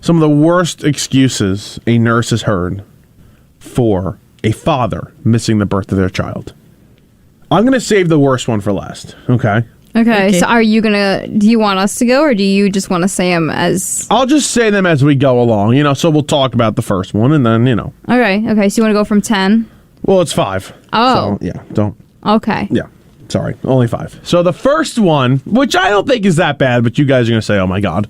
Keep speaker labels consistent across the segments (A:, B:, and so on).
A: some of the worst excuses a nurse has heard for a father missing the birth of their child. I'm going to save the worst one for last, okay?
B: Okay, so do you want us to go, or do you just want to say them as...
A: I'll just say them as we go along, so we'll talk about the first one, and then,
B: Okay, so you want to go from 10?
A: Well, it's 5.
B: Oh.
A: So, yeah, don't...
B: Okay.
A: Yeah, sorry, only 5. So the first one, which I don't think is that bad, but you guys are going to say, oh my God,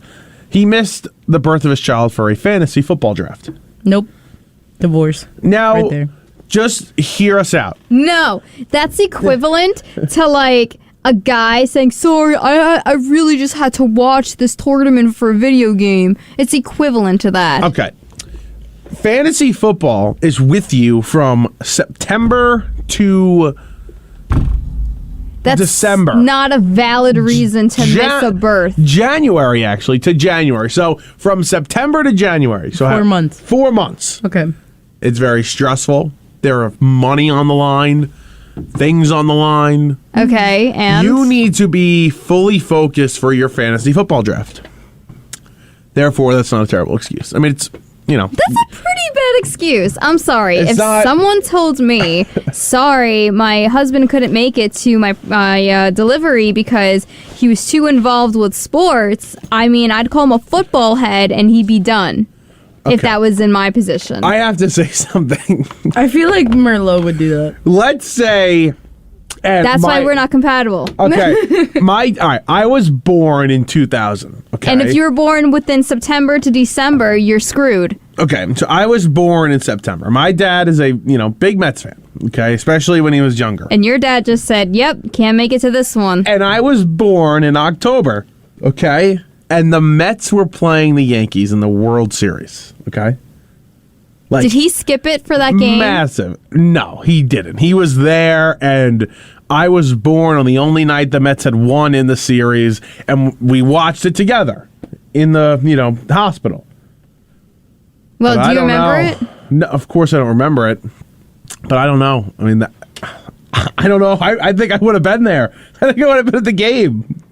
A: he missed the birth of his child for a fantasy football draft.
C: Nope. Divorce.
A: Now,
C: right there.
A: Just hear us out.
B: No, that's equivalent to, like... a guy saying, sorry, I really just had to watch this tournament for a video game. It's equivalent to that.
A: Okay. Fantasy football is with you from September to
B: That's
A: December.
B: Not a valid reason to miss a birth.
A: January, actually, to January. So from September to January. So
C: 4 months.
A: 4 months.
C: Okay.
A: It's very stressful. There are money on the line. Things on the line.
B: Okay, and?
A: You need to be fully focused for your fantasy football draft. Therefore, that's not a terrible excuse. I mean, it's,
B: That's a pretty bad excuse. I'm sorry.
A: If
B: someone told me, sorry, my husband couldn't make it to my delivery because he was too involved with sports, I'd call him a football head and he'd be done. If that was in my position.
A: I have to say something.
C: I feel like Merlot would do that.
A: Let's say...
B: That's why we're not compatible.
A: Okay. All right, I was born in 2000. Okay.
B: And if you were born within September to December, you're screwed.
A: Okay, so I was born in September. My dad is a, big Mets fan, okay, especially when he was younger.
B: And your dad just said, yep, can't make it to this one.
A: And I was born in October, okay? And the Mets were playing the Yankees in the World Series, okay?
B: Did he skip it for that game?
A: Massive. No, he didn't. He was there, and I was born on the only night the Mets had won in the series, and we watched it together in the, hospital.
B: Well, do you remember it?
A: No, of course I don't remember it, but I don't know. I don't know. I think I would have been there. I think I would have been at the game.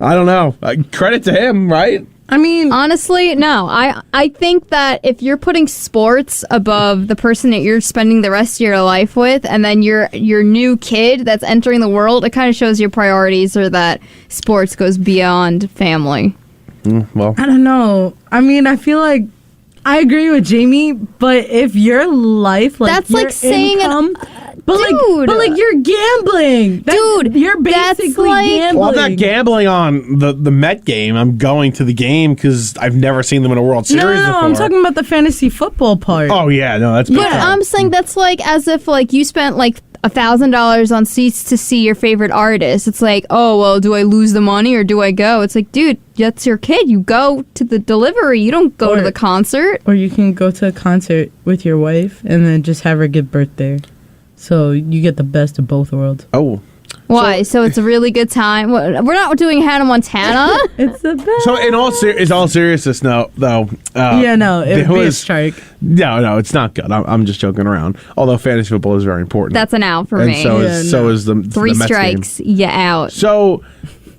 A: I don't know. Credit to him, right?
B: Honestly, no. I think that if you're putting sports above the person that you're spending the rest of your life with, and then your new kid that's entering the world, it kind of shows your priorities or that sports goes beyond family.
A: Well,
C: I don't know. I feel like I agree with Jamie, but if your life,
B: that's
C: your
B: like saying
C: income,
B: dude,
C: but you're gambling,
B: dude.
C: You're basically gambling.
A: Well, I'm not gambling on the Met game. I'm going to the game because I've never seen them in a World Series before.
C: I'm talking about the fantasy football part.
A: Oh yeah, no, that's.
B: But I'm saying that's like as if you spent $1,000 on seats to see your favorite artist. It's like, oh, well, do I lose the money or do I go? It's like, dude, that's your kid. You go to the delivery. You don't go to the concert.
C: Or you can go to a concert with your wife and then just have her give birth there. So you get the best of both worlds.
A: Oh.
B: Why? So it's a really good time. We're not doing Hannah Montana.
C: It's the best.
A: So in all seriousness, though.
C: It would be a strike.
A: No, it's not good. I'm just joking around. Although fantasy football is very important.
B: That's an out for me.
A: And so is the
B: 3
A: Mets
B: strikes,
A: game.
B: you out.
A: So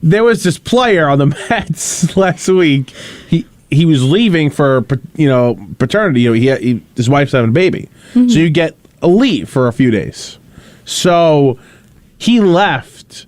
A: there was this player on the Mets last week. He was leaving for paternity. His wife's having a baby, so you get a leave for a few days. So he left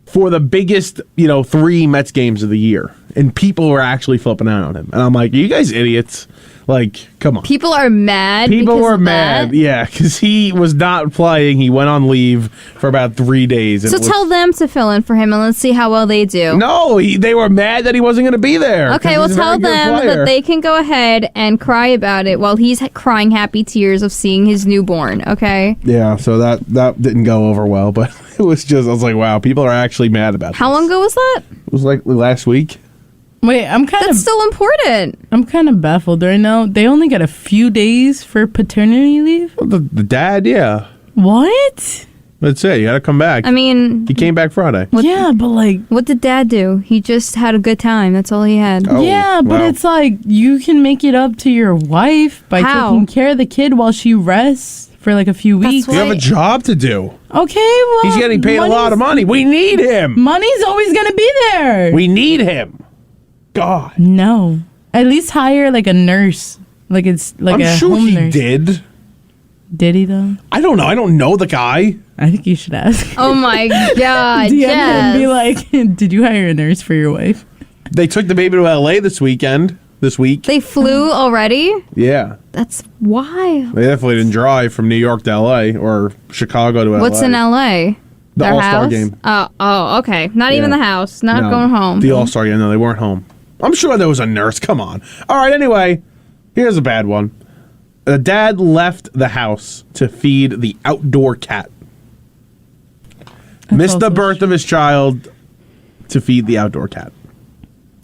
A: for the biggest, 3 Mets games of the year. And people were actually flipping out on him. And I'm like, are you guys idiots? Like, come on.
B: People are mad.
A: People were mad, yeah, because he was not playing. He went on leave for about 3 days.
B: So tell them to fill in for him, and let's see how well they do.
A: No, they were mad that he wasn't going to be there.
B: Okay, well, tell them that they can go ahead and cry about it while he's crying happy tears of seeing his newborn, okay?
A: Yeah, so that didn't go over well, but it was just, I was like, wow, people are actually mad about
B: How long ago was that?
A: It was like last week.
C: Wait,
B: That's still important.
C: I'm kind of baffled right now. They only got a few days for paternity leave?
A: Well, the dad, yeah.
C: What?
A: That's it. You got to come back. He came back Friday.
B: What did Dad do? He just had a good time. That's all he had.
A: Oh,
C: yeah, but it's like you can make it up to your wife by taking care of the kid while she rests for a few weeks.
A: You have a job to do.
C: Okay, well,
A: he's getting paid a lot of money. We need him.
C: Money's always going to be there.
A: We need him. God.
C: No. At least hire like a nurse. Like it's like
A: I'm
C: a
A: sure
C: home
A: he
C: nurse.
A: did.
C: Did he though?
A: I don't know. I don't know the guy.
C: I think you should ask.
B: Oh my God,
C: DM
B: Jess.
C: and be like, did you hire a nurse for your wife?
A: They took the baby to LA this week.
B: They flew already?
A: Yeah.
B: That's wild.
A: They definitely didn't drive from New York to LA or Chicago to LA.
B: What's in LA?
A: The
B: Their
A: All-Star
B: house?
A: game.
B: Oh, okay. Not even
A: Yeah.
B: the house. Not
A: No,
B: going home.
A: The All-Star game. No, they weren't home. I'm sure there was a nurse. Come on. All right, anyway, here's a bad one. The dad left the house to feed the outdoor cat. Missed the
C: also
A: birth of his child to feed the outdoor cat.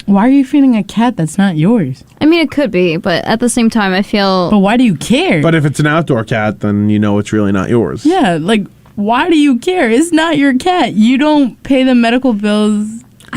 C: Why are you feeding a cat that's not yours?
B: I mean, it could be, but at the same time, I feel...
C: But why do you care?
A: But if it's an outdoor cat, then you know it's really not yours.
C: Yeah, like, why do you care? It's not your cat. You don't pay the medical bills.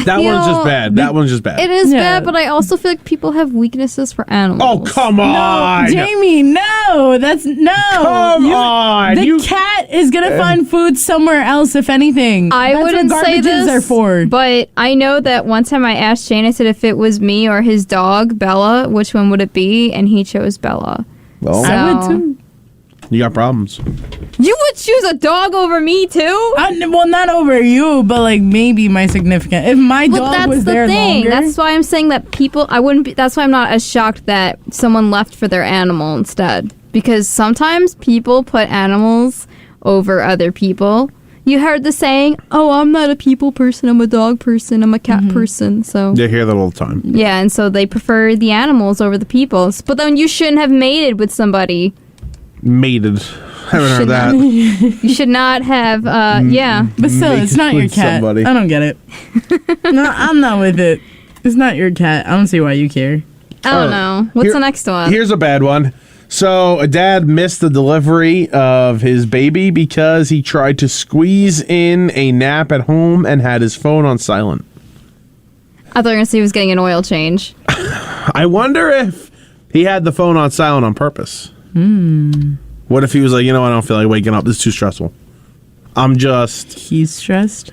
A: That one's just
B: feel-
A: bad. That one's just bad.
B: It is
C: Yeah.
B: bad, but I also feel like people have weaknesses for animals.
A: Oh, come on.
C: Jamie, no. That's no.
A: Come on.
C: The cat is going to find food somewhere else, if anything.
B: I
C: That's
B: wouldn't
C: what
B: say
C: garbages
B: this,
C: are for.
B: but I know that one time I asked Shane, I said if it was me or his dog, Bella, which one would it be? And he chose Bella.
A: Well,
B: So-
C: I would too.
A: you got problems.
B: You would choose a dog over me, too?
C: Well, not over you, but like maybe my significant. If my
B: Well,
C: dog
B: that's
C: was
B: the
C: there
B: thing.
C: longer,
B: That's why I'm saying that people, I wouldn't be, that's why I'm not as shocked that someone left for their animal instead. Because sometimes people put animals over other people. You heard the saying, oh, I'm not a people person, I'm a dog person, I'm a cat person. So,
A: You hear that all the time.
B: yeah, and so they prefer the animals over the people's. But then you shouldn't have mated with somebody.
A: Mated. Haven't heard
B: Should
A: that.
B: You should not have, yeah.
C: but still,
A: Make
C: it's not your
A: with
C: cat.
A: somebody.
C: I don't get it. No, I'm not with it. It's not your cat. I don't see why you care.
B: I don't know. What's
A: Here-
B: the next one?
A: Here's a bad one. So, a dad missed the delivery of his baby because he tried to squeeze in a nap at home and had his phone on silent.
B: I thought you were going to say he was getting an oil change.
A: I wonder if he had the phone on silent on purpose. What if he was like, I don't feel like waking up. This is too stressful. I'm just...
C: He's stressed.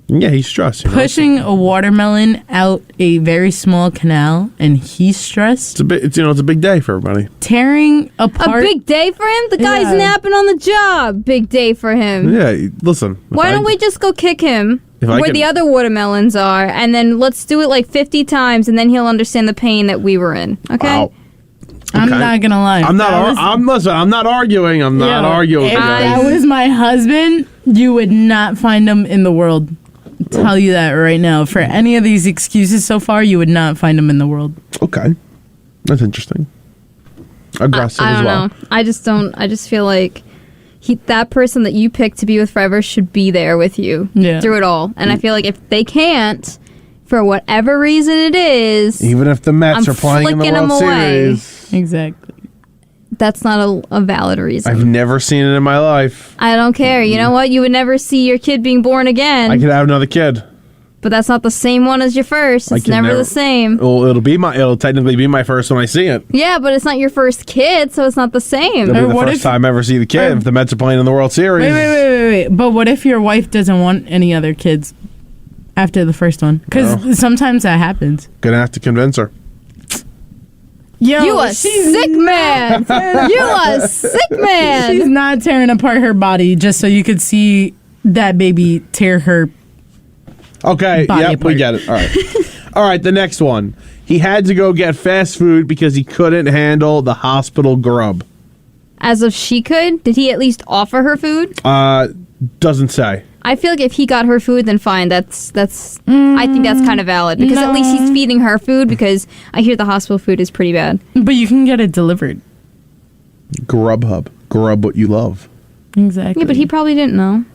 A: Yeah, he's stressed.
C: Pushing a watermelon out a very small canal, and he's stressed.
A: It's a big day for everybody.
C: Tearing
B: A
C: apart.
B: big day for him? The guy's
C: Yeah.
B: napping on the job. Big day for him.
A: Yeah, listen.
B: Why don't we just go kick him
A: If I
B: where
A: could-
B: the other watermelons are, and then let's do it like 50 times, and then he'll understand the pain that we were in. Okay?
A: Wow.
C: I'm
A: Okay.
C: not gonna lie.
A: I'm not.
C: That was-
A: Listen. I'm not arguing. I'm not
C: Yo,
A: arguing.
C: If
A: with you
C: that
A: guys.
C: was my husband, you would not find him in the world. Tell you that right now. For any of these excuses so far, you would not find him in the world.
A: Okay, that's interesting. Aggressive
B: I
A: as
B: don't
A: well.
B: know. I just don't. I just feel like that person that you picked to be with forever should be there with you through it all. And I feel like if they can't, for whatever reason it is,
A: Even if the Mets
B: I'm
A: are playing in the
B: flicking
A: World
B: them away.
A: Series,
C: Exactly.
B: that's not a valid reason.
A: I've never seen it in my life.
B: I don't care. You know what? You would never see your kid being born again.
A: I could have another kid.
B: But that's not the same one as your first.
A: I
B: It's
A: can
B: never
A: never-
B: the same.
A: Well, it'll technically be my first when I see it.
B: Yeah, but it's not your first kid, so it's not the same.
A: It'll be the
C: what
A: first
C: if-
A: time I ever see the kid if the Mets are playing in the World Series.
C: Wait. But what if your wife doesn't want any other kids after the first one? Because sometimes that happens.
A: Gonna have to convince her.
C: Yo,
B: You a sick man. You a sick
C: She's
B: man.
C: not tearing apart her body just so you could see that baby tear her.
A: Okay,
C: Body
A: yep, we
C: apart.
A: get it. All right. All right, the next one. He had to go get fast food because he couldn't handle the hospital grub.
B: As if she could, did he at least offer her food?
A: Doesn't say.
B: I feel like if he got her food, then fine. That's. I think that's kind of valid because at least he's feeding her food. Because I hear the hospital food is pretty bad.
C: But you can get it delivered.
A: Grubhub. Grub what you love.
C: Exactly.
B: Yeah, but he probably didn't know.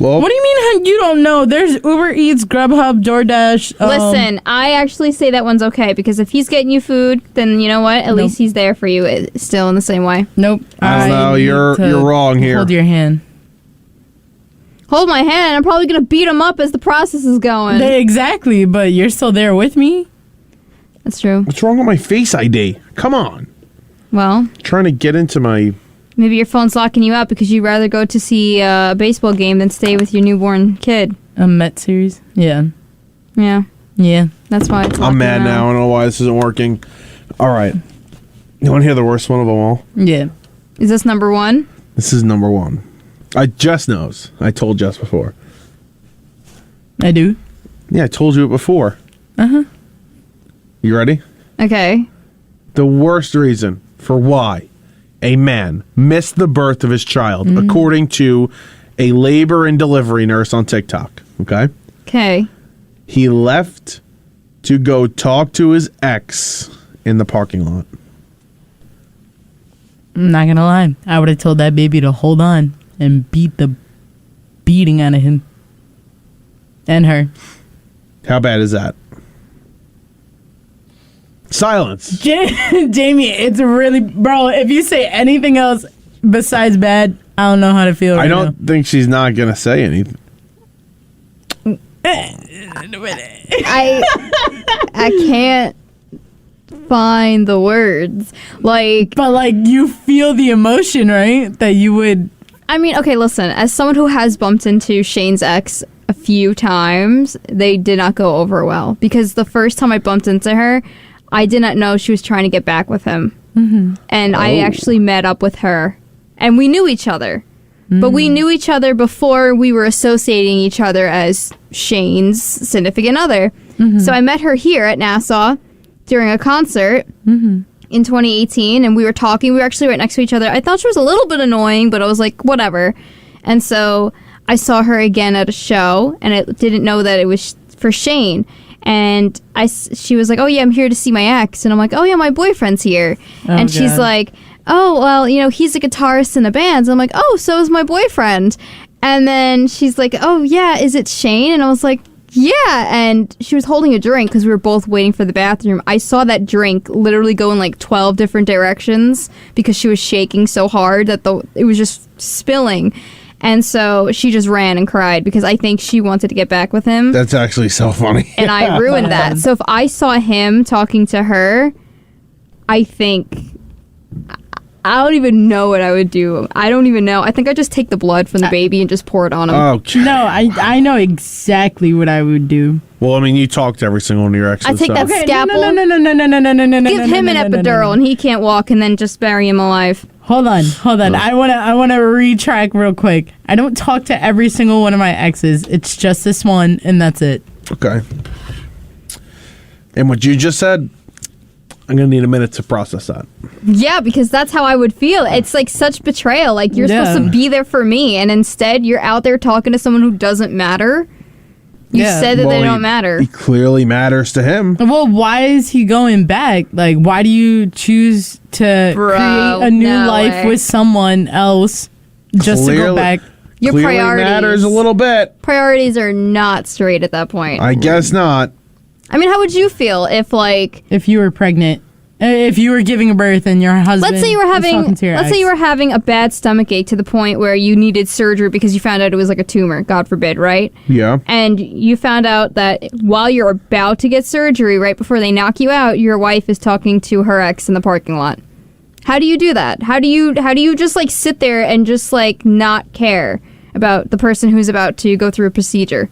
A: Well,
C: What do you mean you don't know? There's Uber Eats, Grubhub, DoorDash.
B: Listen, I actually say that one's okay because if he's getting you food, then you know what? At least he's there for you still in the same way.
C: Nope.
A: I don't know.
C: need
A: You're
C: to
A: wrong here.
C: Hold your hand.
B: Hold my hand. I'm probably gonna beat him up as the process is going.
C: Exactly, but you're still there with me.
B: That's true.
A: what's wrong with my Face ID? Come on.
B: Well,
A: Trying to get into my...
B: maybe your phone's locking you out because you'd rather go to see a baseball game than stay with your newborn kid.
C: A Met series. Yeah.
B: Yeah,
C: Yeah.
B: that's why it's
A: I'm
B: locking
A: mad
B: you out.
A: now. I don't know why this isn't working. All right. You want to hear the worst one of them all?
C: Yeah.
B: Is this number one?
A: This is number one. Jess knows. I told Jess before.
C: I do.
A: Yeah, I told you it before.
C: Uh-huh.
A: You ready?
B: Okay.
A: The worst reason for why a man missed the birth of his child, according to a labor and delivery nurse on TikTok. Okay?
B: Okay.
A: He left to go talk to his ex in the parking lot.
C: I'm not gonna lie. I would have told that baby to hold on and beat the beating out of him. And her.
A: How bad is that? Silence.
C: Jamie, it's really... Bro, if you say anything else besides bad, I don't know how to feel right
A: I don't think she's not going to say anything.
B: I can't find the words. Like,
C: But, like, you feel the emotion, right? That you would...
B: I mean, okay, listen, as someone who has bumped into Shane's ex a few times, they did not go over well. Because the first time I bumped into her, I did not know she was trying to get back with him. Mm-hmm. And I actually met up with her. And we knew each other. But we knew each other before we were associating each other as Shane's significant other. So I met her here at Nassau during a concert in 2018, and we were talking. We were actually right next to each other. I thought she was a little bit annoying, but I was like, whatever. And so I saw her again at a show, and I didn't know that it was for Shane. And she was like, oh, yeah, I'm here to see my ex. And I'm like, oh, yeah, my boyfriend's here. And she's
C: God.
B: like, oh, well, you know, he's a guitarist in a band. So I'm like, oh, so is my boyfriend. And then she's like, oh, yeah, is it Shane? And I was like, yeah. And she was holding a drink because we were both waiting for the bathroom. I saw that drink literally go in like 12 different directions because she was shaking so hard that it was just spilling. And so she just ran and cried because I think she wanted to get back with him.
A: That's actually so funny.
B: And I ruined that. So if I saw him talking to her, I think... I don't even know what I would do. I don't even know. I think I'd just take the blood from the baby and just pour it on him.
A: Okay.
C: No, I know exactly what I would do.
A: Well, I mean, you talked to every single one of your exes.
B: I take that
A: so.
B: scalpel,
C: No.
B: give him an epidural, and he can't walk, and then just bury him alive.
C: Hold on. I wanna retrack real quick. I don't talk to every single one of my exes. It's just this one, and that's it.
A: Okay. And what you just said, I'm going to need a minute to process that.
B: Yeah, because that's how I would feel. It's like such betrayal. Like, you're supposed to be there for me, and instead you're out there talking to someone who doesn't matter. You said that they don't matter.
A: He clearly matters to him.
C: Well, why is he going back? Like, why do you choose to create a new life with someone else just to go back?
B: Your
A: clearly
B: priorities
A: matters a little bit.
B: Priorities are not straight at that point.
A: I guess not.
B: I mean, how would you feel if
C: you were pregnant, if you were giving birth and your husband
B: let's say you were having a bad stomach ache to the point where you needed surgery because you found out it was like a tumor, God forbid, right?
A: Yeah.
B: And you found out that while you're about to get surgery, right before they knock you out, your wife is talking to her ex in the parking lot. How do you do that? How do you just like sit there and just like not care about the person who's about to go through a procedure?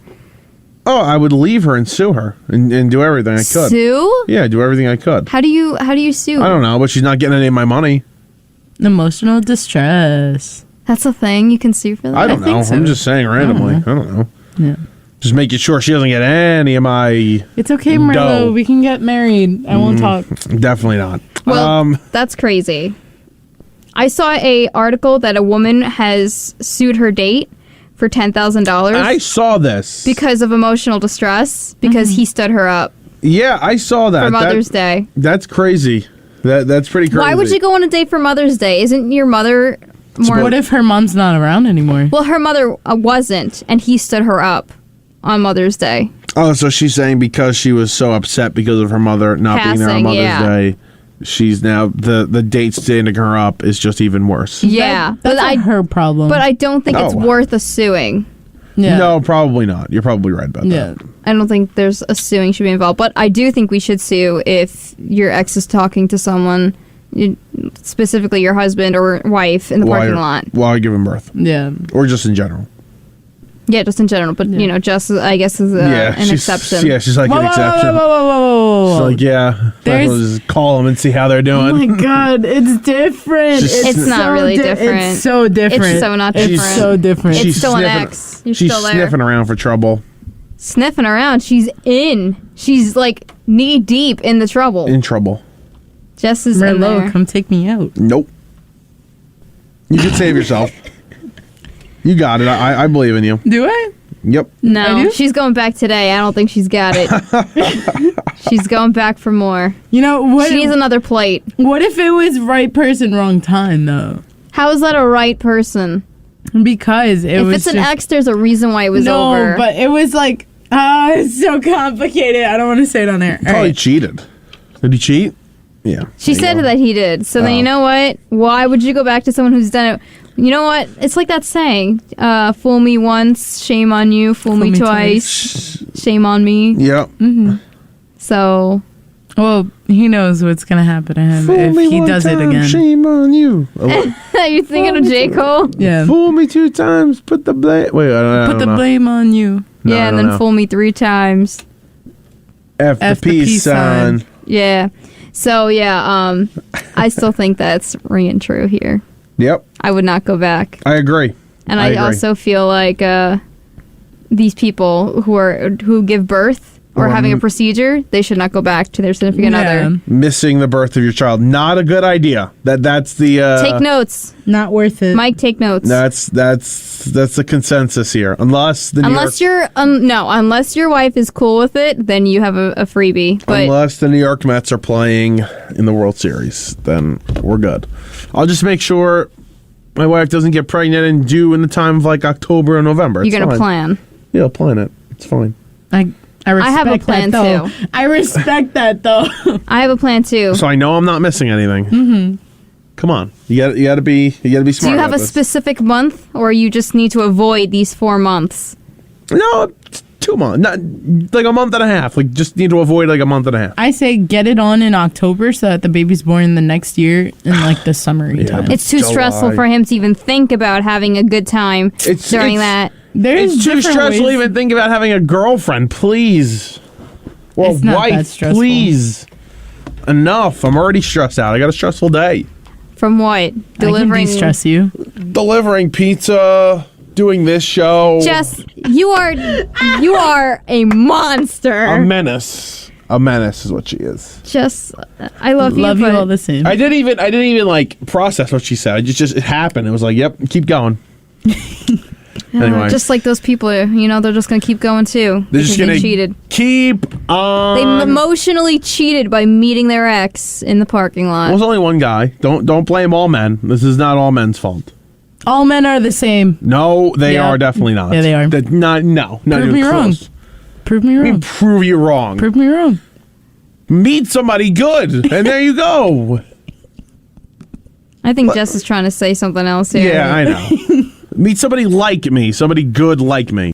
A: Oh, I would leave her and sue her and do everything I could.
B: Sue?
A: Yeah, do everything I could.
B: How do you sue?
A: I don't know, but she's not getting any of my money.
C: Emotional distress.
B: That's a thing you can sue for that?
A: I don't know.
C: so.
A: I'm just saying randomly. I don't know.
C: Yeah.
A: Just making sure she doesn't get any of my...
C: It's okay, Marlo.
A: dough.
C: We can get married. I won't talk.
A: Definitely not.
B: Well, that's crazy. I saw a article that a woman has sued her date for $10,000.
A: I saw this.
B: Because of emotional distress, because he stood her up
A: Yeah, I saw that.
B: for Mother's Day.
A: That's crazy. That's pretty crazy.
B: Why would you go on a date for Mother's Day? Isn't your mother more...
C: What if her mom's not around anymore?
B: Well, her mother wasn't, and he stood her up on Mother's Day.
A: Oh, so she's saying because she was so upset because of her mother not being there on
B: Passing,
A: Mother's
B: yeah.
A: Day, she's now the date standing her up is just even worse.
B: Yeah.
C: That's not her problem.
B: But I don't think it's
A: Oh.
B: worth a suing.
C: yeah.
A: No, probably not. You're probably right about
C: Yeah.
A: that.
B: I don't think there's a suing should be involved. But I do think we should sue if your ex is talking to someone, specifically your husband or wife, in the parking lot.
A: While you're giving birth.
C: Yeah.
A: Or just in general.
B: Yeah, just in general, but you know, Jess, I guess, is an
A: she's,
B: exception.
A: Yeah, she's like
C: Whoa,
A: an
C: whoa,
A: exception.
C: whoa.
A: She's like, yeah,
C: There's-
A: I'll just call them and see how they're
C: Oh
A: doing.
C: my god, it's different.
A: Just-
B: It's not really different.
C: It's so different.
B: It's so not
C: It's
B: different.
C: so different.
B: It's
A: She's
B: still an
A: sniffing-
B: ex. You're
A: She's
B: still there.
A: sniffing around for trouble.
B: Sniffing around. She's in. She's like knee deep in the trouble.
A: In trouble.
B: Jess is in
C: Merlot,
B: there.
C: come take me out.
A: Nope. You can save yourself. You got it. I believe in you.
C: Do I?
A: Yep.
C: I
B: No,
C: do?
B: she's going back today. I don't think she's got it. She's going back for more.
C: You know what?
B: She needs another plate.
C: What if it was right person, wrong time though?
B: How is that a right person?
C: Because it
B: If
C: was
B: it's an
C: just-
B: ex, there's a reason why it was
C: no,
B: over.
C: but it was like it's so complicated. I don't want to say it on air. All
A: Probably
C: right.
A: cheated. Did he cheat? Yeah.
B: She said that he did. So then
A: Oh.
B: you know what? Why would you go back to someone who's done it? You know what? It's like that saying, fool me once, shame on you. Fool me
C: me
B: twice, shame on me.
A: Yep.
B: So
C: Well, he knows what's gonna happen to him if he does it again.
A: Shame on you.
B: you're thinking of J. Cole?
C: Yeah.
A: Fool me 2 times. Put the blame. Wait, I
C: Put
A: don't
C: the
A: know.
C: blame on you.
A: No,
B: yeah, and
A: no,
B: then
A: no.
B: fool me 3 times.
A: F the peace sign.
B: Yeah. So yeah, I still think that's ringing true here.
A: Yep.
B: I would not go back.
A: I agree.
B: And
A: I
B: I,
A: agree.
B: also feel like these people who give birth or
A: Or
B: having a procedure, they should not go back to their significant other.
A: Missing the birth of your child. Not a good idea. That's the
B: Take notes,
C: Not worth it.
B: Mike. Take notes.
A: That's the consensus here. Unless the
B: unless
A: New York,
B: unless your wife is cool with it, then you have a freebie. But
A: unless the New York Mets are playing in the World Series, then we're good. I'll just make sure my wife doesn't get pregnant and due in the time of like October or November.
B: you're
A: It's
B: gonna
A: fine.
B: plan.
A: Yeah, I'll plan it. It's fine.
C: I respect
B: have a plan,
C: that, though.
B: too.
C: I respect that though.
B: I have a plan too.
A: So I know I'm not missing anything. Mm-hmm. Come on, you got to be smart.
B: Do you have
A: about
B: a
A: this.
B: specific month, or you just need to avoid these 4 months?
A: No, it's 2 months. Not like a month and a half. Like just need to avoid like a month and a half.
C: I say get it on in October so that the baby's born the next year in like the summery time.
B: It's too
A: July.
B: stressful for him to even think about having a good time during that.
C: There's
A: It's too
C: different
A: stressful
C: ways-
A: to even think about having a girlfriend, please. Or
C: It's
A: a
C: not that
A: wife,
C: stressful.
A: please. Enough. I'm already stressed out. I got a stressful day.
B: From what?
C: I can
B: Delivering.
C: de-stress you.
A: Delivering pizza, doing this show.
B: Jess, you are a monster.
A: A menace. A menace is what she is.
B: Jess, I love you.
C: Love you
B: but
C: all the same.
A: I didn't even like process what she said. It happened. It was like, yep, keep going. Anyway.
B: just like those people, they're just gonna keep going too.
A: They're just
B: because
A: gonna
B: they cheated.
A: keep on.
B: They emotionally cheated by meeting their ex in the parking lot.
A: It was only one guy. Don't blame all men. This is not all men's fault.
C: All men are the same.
A: No, they
C: Yeah.
A: are definitely not.
C: Yeah, they are.
A: Not
C: Prove
A: even
C: me wrong.
A: close.
C: Prove me
A: I mean,
C: wrong.
A: prove you wrong.
C: Prove me wrong.
A: Meet somebody good, and there you go.
B: I think Jess is trying to say something else here.
A: Yeah, I know. Meet somebody like me, somebody good like me.